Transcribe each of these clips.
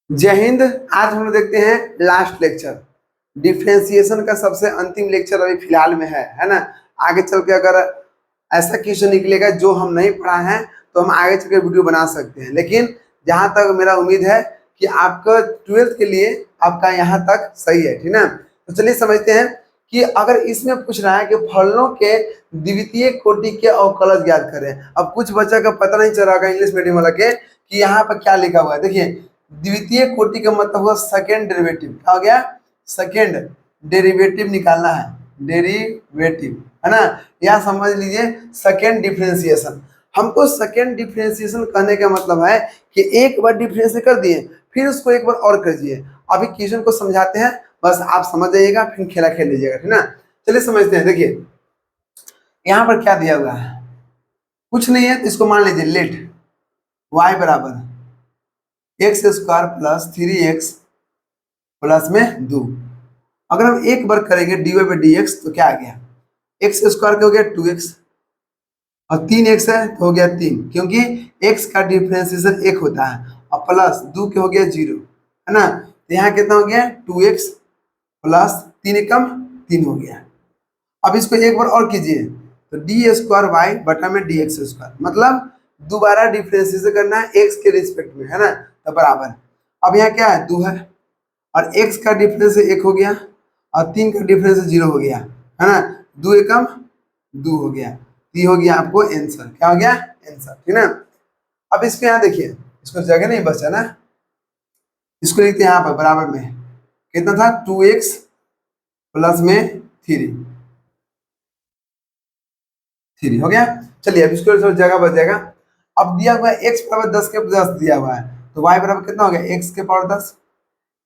जय हिंद। आज हम लोग देखते हैं लास्ट लेक्चर, डिफ्रेंसिएशन का सबसे अंतिम लेक्चर अभी फिलहाल में है ना। आगे चल के अगर ऐसा क्वेश्चन निकलेगा जो हम नहीं पढ़ा है तो हम आगे चल के वीडियो बना सकते हैं, लेकिन जहां तक मेरा उम्मीद है कि आपका 12th के लिए आपका यहाँ तक सही है, ठीक ना। तो चलिए समझते हैं कि अगर इसमें पूछ रहा है कि फलनों के द्वितीय कोटि के अवकलज ज्ञात करें। अब कुछ बच्चा का पता नहीं चल रहा होगा इंग्लिश मीडियम वाला के कि यहाँ पर क्या लिखा हुआ है। देखिए, द्वितीय कोटि का मतलब हुआ सेकेंड डेरिवेटिव। क्या हो गया? सेकेंड डेरिवेटिव निकालना है, डेरिवेटिव है ना। या समझ लीजिए सेकेंड डिफरेंशिएशन। हमको सेकेंड डिफरेंशिएशन कहने का मतलब है कि एक बार डिफरेंशिएट कर दिए फिर उसको एक बार और कर दिए। अभी क्वेश्चन को समझाते हैं, बस आप समझ जाइएगा फिर खेला खेल लीजिएगा, ठीक ना। चलिए समझते हैं। देखिए यहाँ पर क्या दिया हुआ है, कुछ नहीं है तो इसको मान लीजिए लेट y बराबर x square plus 3x plus में 2। अगर हम एक बार करेंगे dy बाई डी एक्स तो क्या आ गया, एक्स स्क्वायर का हो गया 2x और 3x है तो हो गया 3, क्योंकि x का डिफरेंशिएशन 1 होता है और प्लस 2 के हो गया 0, है ना। तो यहाँ कितना हो गया 2x प्लस 3 एकम 3 हो गया। अब इसको एक बार और कीजिए तो डी स्क्वायर वाई बटा में डी एक्स स्क्वायर, मतलब दोबारा डिफरेंशिएशन करना है एक्स के रिस्पेक्ट में, है ना। तो बराबर, अब यहाँ क्या है 2 है और x का डिफरेंस 1 हो गया और 3 का डिफरेंस 0 हो गया, है ना। 2 एकम 2 हो गया, ये हो गया आपको आंसर। क्या हो गया? आंसर, ठीक ना। अब इसको यहाँ देखिए, इसको जगह नहीं बचा ना, इसको लिखते हैं यहाँ पर बराबर में कितना था 2x प्लस में 3 हो गया। चलिए अब इसको जगह बच जाएगा। अब दिया हुआ है x बराबर 10 के 10 दिया हुआ है तो y बराबर कितना हो गया x के पावर 10,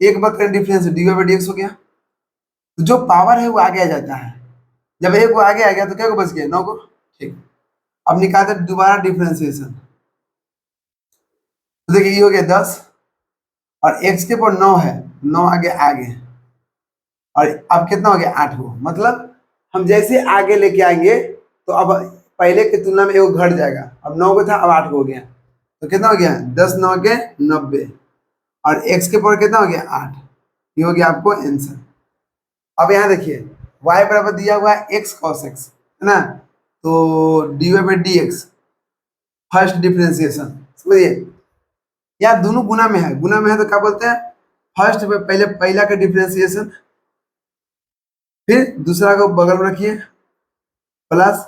एक बार करें difference d y by d x हो गया। तो जो पावर है वो आगे आ जाता है, जब एक वो आगे आ गया तो क्या को बच गया 9 को, ठीक। अब निकालते दोबारा डिफरेंशिएशन, तो देखिए ये हो गया 10 और x के पावर 9 है, 9 आगे और अब कितना हो गया 8 को, मतलब हम जैसे आगे लेके आएंगे तो अब पहले की तुलना में एगो घट जाएगा। अब 9 को था अब 8 को हो गया, तो कितना हो गया 10 9 के 90 और x के पावर कितना हो गया 8, ये हो गया आपको आंसर। अब यहाँ देखिए y बराबर दिया हुआ है x cos x, है ना। तो dy by d x first differentiation, समझिए यहाँ दोनों गुना में है, गुना में है तो क्या बोलते हैं फर्स्ट में पहले पहला का डिफरेंशिएशन, फिर दूसरा को बगल में रखिए प्लस,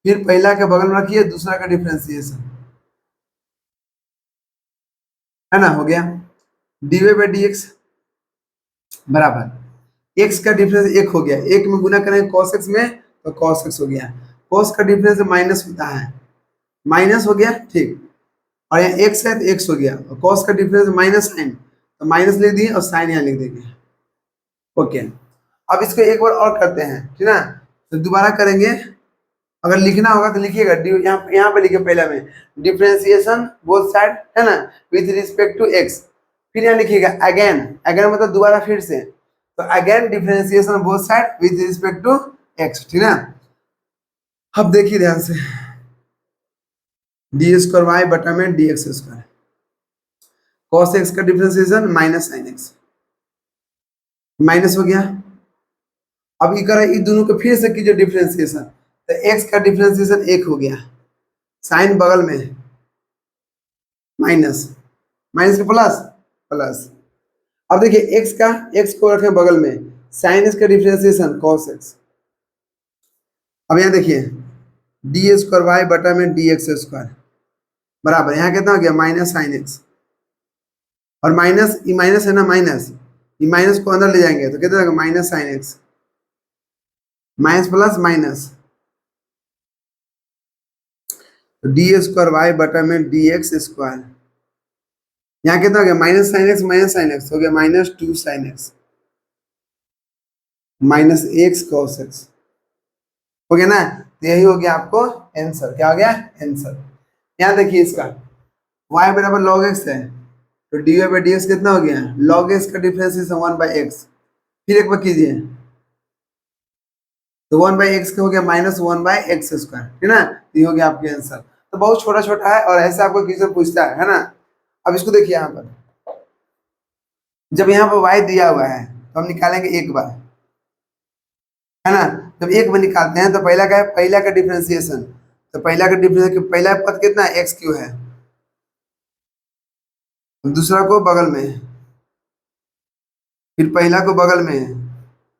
फिर पहला के बगल में रखिए दूसरा का डिफरेंशिएशन, है ना। हो गया dy बाई डी एक्स बराबर x का डिफरेंस 1 हो गया, 1 में गुना करेंगे cos x में तो cos x हो गया, cos का डिफरेंस माइनस होता है, माइनस हो गया, ठीक। और यहाँ x है तो x हो गया और cos का डिफरेंस माइनस साइन तो माइनस लिख दिए और साइन यहाँ लिख देंगे, ओके। अब इसको एक बार और करते हैं, ठीक ना। तो दोबारा करेंगे, अगर लिखना होगा तो लिखिएगा यहाँ पे लिखिए पहले में डिफरेंशिएशन बोथ साइड, है ना, विथ रिस्पेक्ट टू x, फिर यहाँ लिखिएगा अगेन, अगेन मतलब दोबारा फिर से, तो again differentiation both side with respect to x, ठीक ना। अब देखिए ध्यान से डी स्क्वायर वाई बटा में d x square, cos x का differentiation minus sine x, minus हो गया। अब ये करें इन दोनों को फिर से कीजिए डिफरेंशिएशन, तो x का डिफरेंशिएशन 1 हो गया, साइन बगल में माइनस, माइनस के प्लस प्लस। अब देखिए x को रखें बगल में, साइन x का डिफरेंशिएशन cos x। अब यहाँ देखिए डी स्क्वायर वाई बटा में डी एक्स स्क्वायर बराबर यहाँ कितना हो गया माइनस साइन एक्स, और माइनस ये माइनस है ना, माइनस ये माइनस को अंदर ले जाएंगे तो कितना होगा minus sine x, minus plus minus, d square y बटा में डी एक्स स्क्वायर, यहाँ कितना हो गया माइनस साइन एक्स हो गया minus 2 sign x minus x cos x, हो गया ना। तो यही हो गया आपको आंसर। क्या हो गया आंसर? यहाँ देखिए इसका y बराबर log x है तो dy बाई डी एक्स कितना हो गया log x का डिफरेंशिएशन 1 बाई एक्स, फिर एक बार कीजिए तो 1 बाई एक्स का हो गया माइनस 1 बाई एक्स स्क्वायर, ठीक ना। ये हो गया आपके आंसर। तो बहुत छोटा छोटा है और ऐसे आपको क्वेश्चन पूछता है ना। अब इसको देखिए यहाँ पर जब यहाँ पर y दिया हुआ है तो हम निकालेंगे एक बार, है ना। जब एक बार निकालते हैं तो पहला क्या है, पहला का डिफरेंशिएशन, तो पहला का डिफरेंशिएशन, पहला पद कितना है, एक्स क्यू है, दूसरा को बगल में, फिर पहला को बगल में,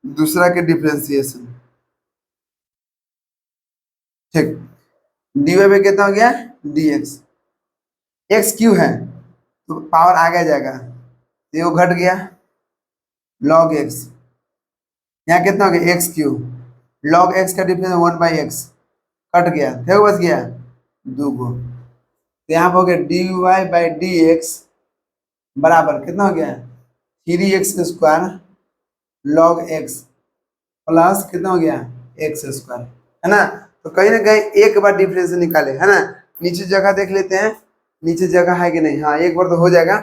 दूसरा के डिफरेंशिएशन, ठीक। डी वाई में कितना हो गया, डी एक्स, एक्स क्यू है तो पावर आगे जाएगा, ये वो घट गया, लॉग एक्स, यहाँ कितना हो गया, एक्स क्यू, लॉग एक्स का डिफरेंस 1/x, कट गया, देखो बच गया दो गो, तो यहाँ पर हो गया d y by d x बराबर कितना हो गया, 3x² लॉग एक्स प्लस कितना हो गया, x², है ना। तो कहीं ना कहीं एक बार डिफरेंस निकाले, है ना। नीचे जगह देख लेते हैं, नीचे जगह है कि नहीं, हाँ एक बार तो हो जाएगा,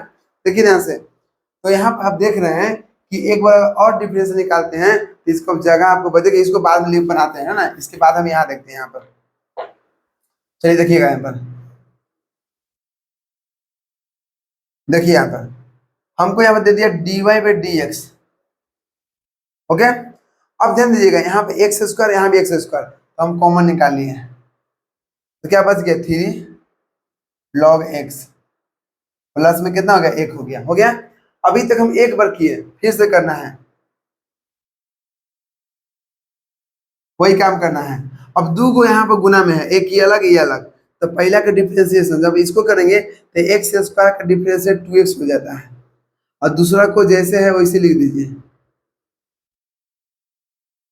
देखिए यहाँ से। तो यहाँ पर आप देख रहे हैं कि एक बार और डिफरेंस निकालते हैं तो इसको जगह आपको बचेगा, इसको बाद में लिप बनाते हैं, है ना। इसके बाद हम यहाँ देखते हैं, यहाँ पर चलिए देखिएगा, यहाँ पर देखिए, यहाँ पर हमको यहाँ पर दे दिया d y by d x, okay. अब ध्यान दीजिएगा, यहाँ पे x², यहाँ भी x², तो हम कॉमन निकाल लिए, तो क्या बच गया, 3 log x प्लस में कितना हो गया, 1 हो गया, हो गया। अभी तक हम एक बार किए, फिर से करना है, वही काम करना है। अब दो गो यहाँ पर गुना में है, एक ये अलग ये अलग, तो पहला का डिफरेंशिएशन जब इसको करेंगे तो x² का डिफरेंशिएट 2x हो जाता है, और दूसरा को जैसे है वैसे लिख दीजिए,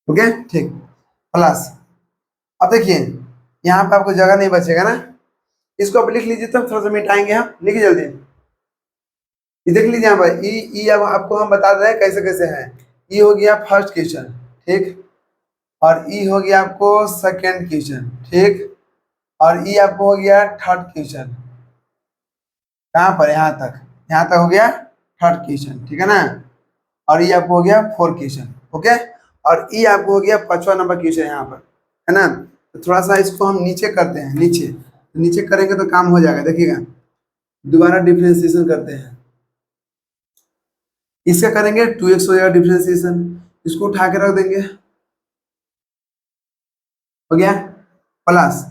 ओके, ठीक। प्लस अब देखिए यहाँ पे आपको जगह नहीं बचेगा ना, इसको आप लिख लीजिए, तब थोड़ा सा मिटाएंगे हम, लिखिए जल्दी, ये देख लीजिए यहाँ पर ई अब आपको हम बता रहे हैं कैसे कैसे है। ई हो गया फर्स्ट क्वेश्चन, ठीक, और ई हो गया आपको सेकेंड क्वेश्चन, ठीक, और ई आपको हो गया थर्ड क्वेश्चन, कहाँ पर, यहाँ तक हो गया थर्ड क्वेश्चन, ठीक है ना। और ये आपको हो गया फोर्थ क्वेश्चन, ओके, और ये आपको हो गया 5वां नंबर क्वेश्चन यहाँ पर, है ना। तो थोड़ा सा इसको हम नीचे करते हैं, नीचे करेंगे तो काम हो जाएगा, देखिएगा दोबारा डिफरेंशिएशन करते हैं, इसका करेंगे 2x हो जाएगा डिफरेंशिएशन, इसको उठा के रख देंगे, हो गया, प्लस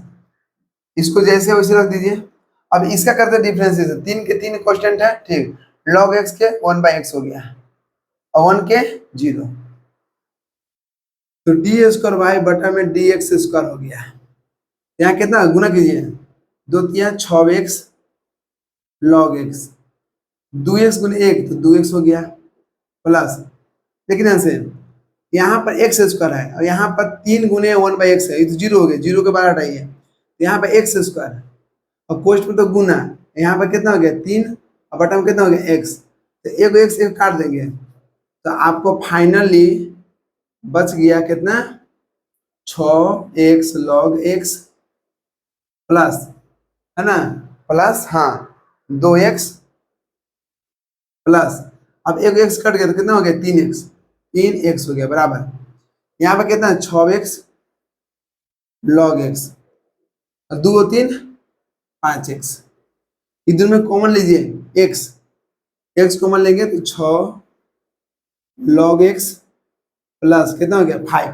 इसको जैसे वैसे रख दीजिए। अब इसका करते हैं डिफरेंशिएशन, 3 के 3 कांस्टेंट है, ठीक, log x के 1/x हो गया, और 1 के 0, तो d² y बटा में dx² हो गया। यहाँ कितना गुना कीजिए, 2×3 6x log x, 2x गुने 1 तो 2x हो गया, प्लस लेकिन यहाँ से यहाँ पर x² है, और यहाँ पर 3 गुने 1/x है, ये तो 0 हो गया, 0 के बाद हटाइए, यहाँ पर x², और कोष्ट में तो गुना, यहाँ पर कितना हो गया 3, और बटा में कितना हो गया x, तो एक x एक काट देंगे, तो आपको फाइनली बच गया कितना, 6x log x प्लस, है ना, प्लस हाँ 2x प्लस, अब एक x कट गया तो कितना हो गया 3x हो गया बराबर, यहाँ पर कितना 6x log x, और 2 और 3 5x, इधर में कॉमन लीजिए x कॉमन लेंगे तो 6 log x प्लस कितना हो गया 5,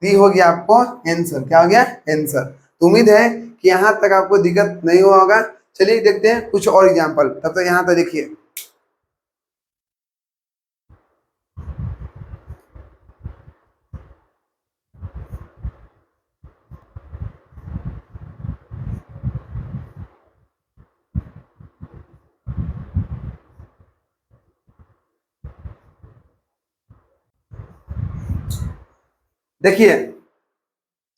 ये हो गया आपको आंसर, क्या हो गया आंसर। तो उम्मीद है कि यहाँ तक आपको दिक्कत नहीं हुआ होगा। चलिए देखते हैं कुछ और एग्जांपल, तब तक यहाँ तक देखिए, देखिए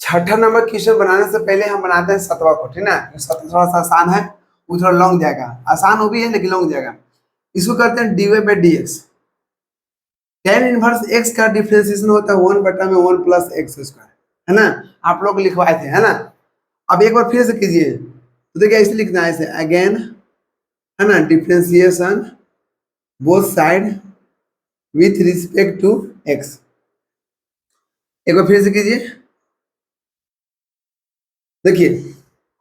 छठा नंबर क्वेश्चन बनाने से पहले हम बनाते हैं 7वां को, ठीक ना, 7वां थोड़ा सा आसान है, वो थोड़ा लॉन्ग जाएगा, आसान वो भी है लेकिन लॉन्ग जाएगा। इसको करते हैं dy by d x, tan inverse x का डिफरेंशिएशन होता है 1 बटा में 1 प्लस x², है ना, आप लोग लिखवाए थे, है ना। अब एक बार फिर से कीजिए, तो देखिए ऐसे लिखना है, ऐसे अगेन, है ना, differentiation both side with respect to x, एक बार फिर से कीजिए, देखिए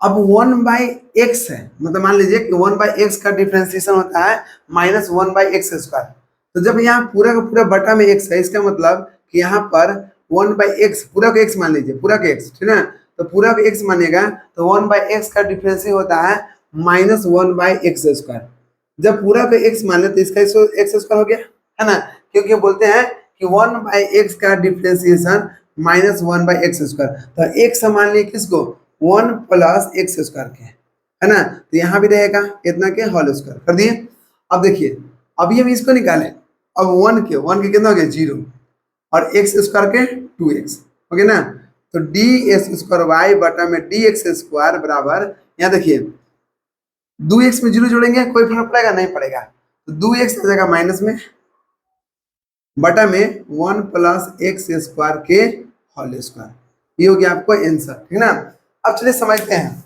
अब 1/x है, मतलब मान लीजिए कि 1/x का डिफरेंशिएशन होता है -1/x², तो जब यहाँ पूरा का पूरा बटा में एक्स है, इसका मतलब कि यहाँ पर 1/x, पूरा का x मान लीजिए, पूरा का x, ठीक है ना। तो पूरा का x मानेगा तो 1/x का डिफरेंस ही होता है -1/x²। जब पूरा का x मान ले तो इसका x² हो गया, है ना, क्योंकि बोलते हैं कि 1/x का डिफरेंशिएशन -1/x²। तो x मान लिए किसको, 1 + x² के, है ना। तो यहाँ भी रहेगा इतना के होल स्क्वायर कर दिए। अब देखिए, अभी हम इसको निकालें, अब 1 के कितना हो गया 0, और x² के 2x हो गया ना। तो d² बटा में dx² बराबर, यहाँ देखिए 2x में 0 जोड़ेंगे कोई फर्क पड़ेगा, नहीं पड़ेगा। तो 2x आ जाएगा माइनस में, बटा में 1 + x² के होल स्क्वायर। ये हो गया आपको आंसर, ठीक ना। अब चलिए समझते हैं।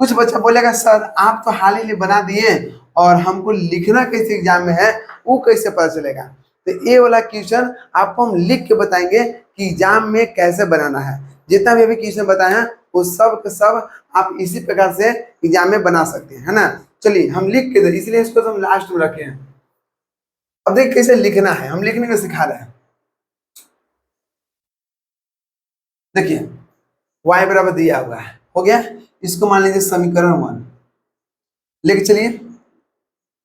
कुछ बच्चा बोलेगा सर आप तो हाल ही में बना दिए और हमको लिखना कैसे एग्जाम में है वो कैसे पता चलेगा। तो ये वाला क्वेश्चन आपको हम लिख के बताएंगे कि एग्जाम में कैसे बनाना है। जितना भी अभी क्वेश्चन बताए हैं वो सब के सब आप इसी प्रकार से एग्जाम में बना सकते हैं, है ना। चलिए हम लिख के दे, इसलिए इसको तो हम लास्ट में रखे हैं। अब देखिए कैसे लिखना है, हम लिखने को सिखा रहे हैं। देखिए y बराबर दिया हुआ है, हो गया। इसको मान लीजिए समीकरण 1 लेके चलिए।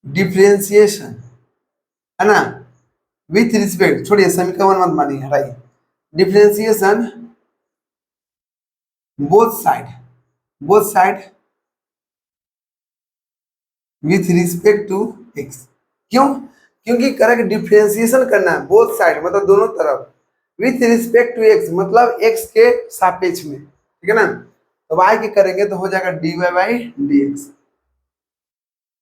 डिफरेंशिएशन, है ना, विथ रिस्पेक्ट, छोड़िए समीकरण 1 मत मानिए, हटाइए। Differentiation both side with respect to x। क्यों, क्योंकि करेक्ट डिफरेंशिएशन करना है बोथ साइड, मतलब दोनों तरफ, विथ रिस्पेक्ट टू x मतलब x के सापेक्ष में, ठीक है ना। तो y के करेंगे तो हो जाएगा dy/dx।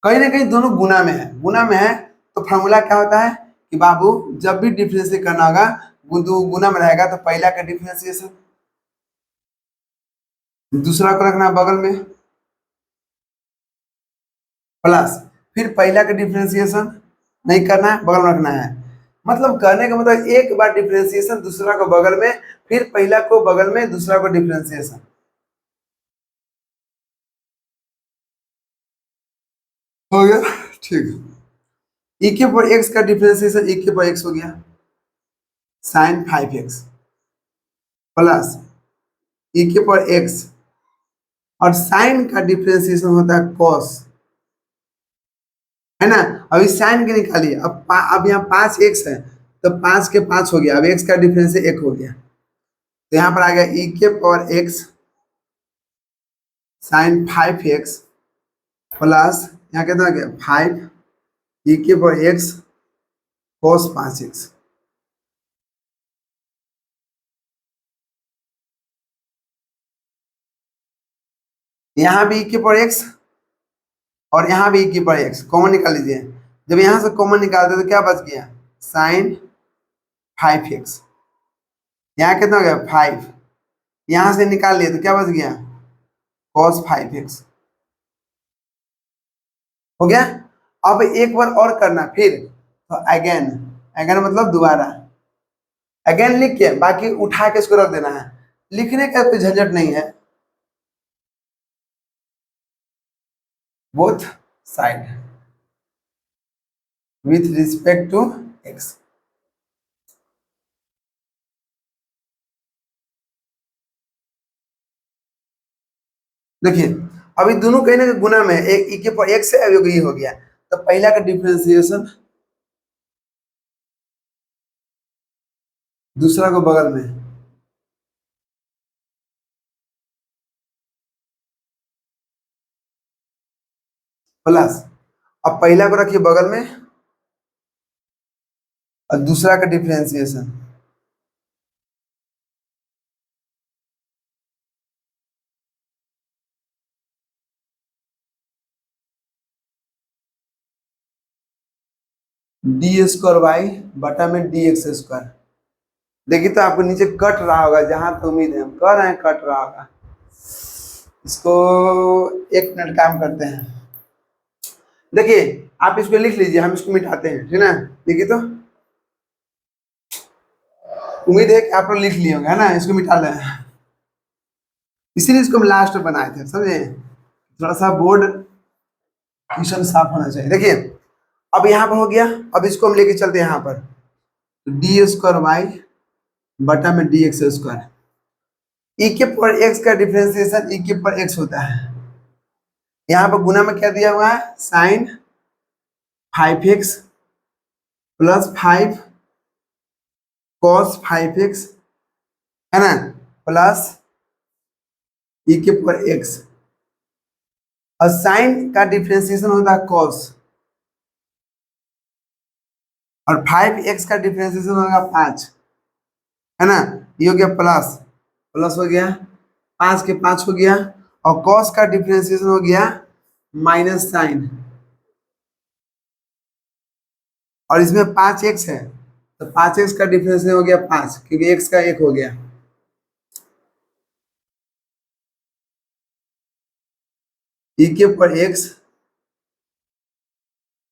कहीं ना कहीं दोनों गुना में है, गुना में है तो फॉर्मूला क्या होता है कि बाबू जब भी डिफरेंशिएट करना होगा गुना में रहेगा, तो पहला का डिफरेंशिएशन दूसरा को रखना बगल में प्लस, फिर पहला का डिफरेंशिएशन नहीं करना है, बगल में रखना है। मतलब करने का मतलब एक बार डिफरेंशिएशन, दूसरा को बगल में, फिर पहला को बगल में, दूसरा को डिफरेंशिएशन, हो गया, ठीक है। e के पर x का डिफरेंशिएशन e के पर x हो गया sin 5x प्लस e के पर x, और साइन का डिफरेंशिएशन होता है cos, है ना। अभी साइन के निकालिए, अब यहाँ 5x है तो 5 के 5 हो गया, अब x का डिफरेंस 1 हो गया, तो यहाँ पर आ गया e के power x sine 5x plus यहाँ कितना आ गया 5 e के पावर x cos 5x। यहाँ भी e के पावर x और यहाँ भी e के पावर x कॉमन निकाल लीजिए। जब यहाँ से कॉमन निकालते तो क्या बच गया साइन 5x, यहाँ कितना हो गया 5, यहाँ से निकाल लिए तो क्या बच गया cos 5x, हो गया। अब एक बार और करना, फिर तो अगेन, अगेन मतलब दोबारा, अगेन लिख के बाकी उठा के इसको रख देना है, लिखने का कोई झंझट नहीं है। Both side with respect to x। देखिए अभी दोनों कहीं ना कहीं गुना में है, एक e के पर x है, अभी ये हो गया, तो पहला का डिफरेंशिएशन दूसरा को बगल में प्लस, अब पहला को रखिए बगल में और दूसरा का डिफरेंशिएशन, d² बटा में dx²। देखिए तो आपको नीचे कट रहा होगा, जहां तो उम्मीद है हम कह रहे हैं कट रहा होगा। इसको 1 मिनट काम करते हैं। देखिए आप इसको लिख लीजिए, हम इसको मिटाते हैं, ठीक ना। देखिए तो उम्मीद है कि आप लोग लिख लिए होंगे, है ना, इसको मिटा लें। इसीलिए इसको हम लास्ट में बनाए थे, समझे, थोड़ा सा बोर्ड क्वेश्चन साफ होना चाहिए। देखिए अब यहाँ पर हो गया, अब इसको हम लेके चलते हैं यहाँ पर, डी स्क्वायर वाई बटा में डी एक्स स्क्वायर। ई के पर एक्स का डिफरेंशिएशन ई के पर एक्स होता है। यहाँ पर गुना में क्या दिया हुआ है, sign 5x plus 5 cos 5x, है ना, प्लस ई के पर x। और साइन का डिफरेंशिएशन होता है कॉस, और 5x का डिफरेंशिएशन होगा 5, है ना, ये हो गया प्लस, प्लस हो गया 5 के 5 हो गया, और कॉस का डिफरेंशिएशन हो गया माइनस साइन, और इसमें 5x है तो 5x का डिफरेंशिएशन हो गया 5, क्योंकि x का 1 हो गया। ई के पर x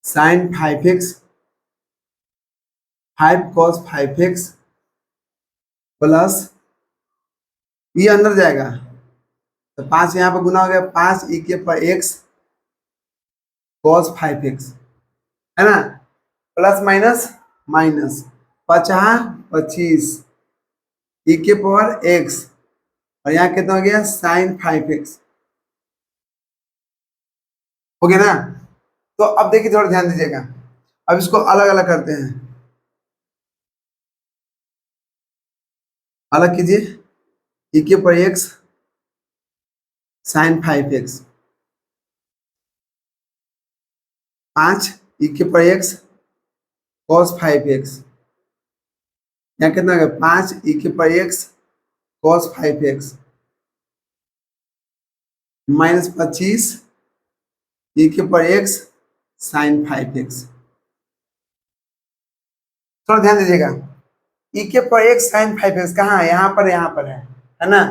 sine 5x 5 cos 5x plus ये अंदर जाएगा तो 5 यहाँ पर गुना हो गया, 5 ई के पर x cos 5x, है ना, प्लस माइनस माइनस, 50 25 ई के पावर x, और यहाँ कितना हो गया, साइन 5x, हो गया ना। तो अब देखिए थोड़ा ध्यान दीजिएगा, अब इसको अलग अलग करते हैं, अलग कीजिए, ई के पर x साइन 5x 5 ई के पर x cos 5x, यहाँ कितना हो गया, 5 ई के पर x cos 5x माइनस 25 ई के पर x साइन 5x। थोड़ा ध्यान दीजिएगा, ई के पर x साइन 5x कहाँ है, यहाँ पर है ना।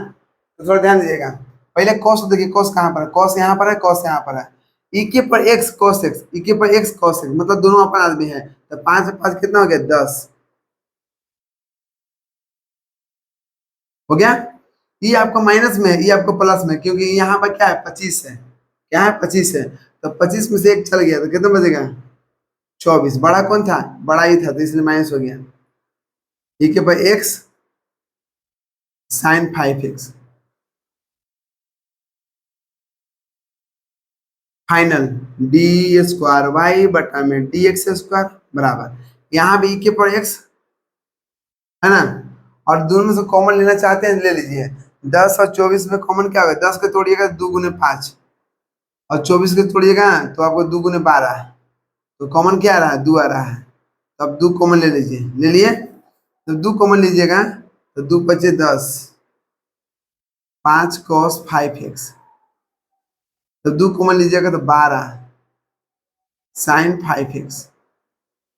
तो थोड़ा ध्यान दीजिएगा, पहले cos देखिए, cos कहाँ पर है, cos यहाँ पर है, cos यहाँ पर है, ई के पर x cos x, ई के पर x cos x, मतलब दोनों अपन आदमी है, तो 5 5 कितना हो गया, 10 हो गया। ये आपको माइनस में है, ये आपको प्लस में, क्योंकि यहाँ पर क्या है, 25 है, क्या है, 25 है, तो 25 में से एक चल गया तो कितना बचेगा, 24। बड़ा कौन था, बड़ा ही था, तो इसलिए माइनस हो गया। ई के पर x sine 5x, final d square y बटा में डी एक्स स्क्वायर बराबर, यहाँ भी ई के पर x, है ना, और दोनों में से कॉमन लेना चाहते हैं ले लीजिए। 10 और 24 में कॉमन क्या होगा, 10 के तोड़िएगा 2 गुने 5, और 24 के तोड़िएगा तो आपको 2 गुने 12, तो कॉमन क्या आ रहा है, 2 आ रहा है, तो अब 2 कॉमन ले लीजिए, ले लिए, तो 2 कॉमन लीजिएगा तो 2 बचे 10, 5 cos 5x, तो 2 कॉमन लीजिएगा तो 12 साइन 5x,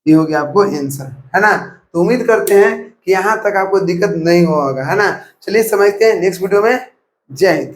ये हो गया आपको आंसर, है ना। तो उम्मीद करते हैं कि यहाँ तक आपको दिक्कत नहीं होगा, है ना। चलिए समझते हैं नेक्स्ट वीडियो में। जय हिंद।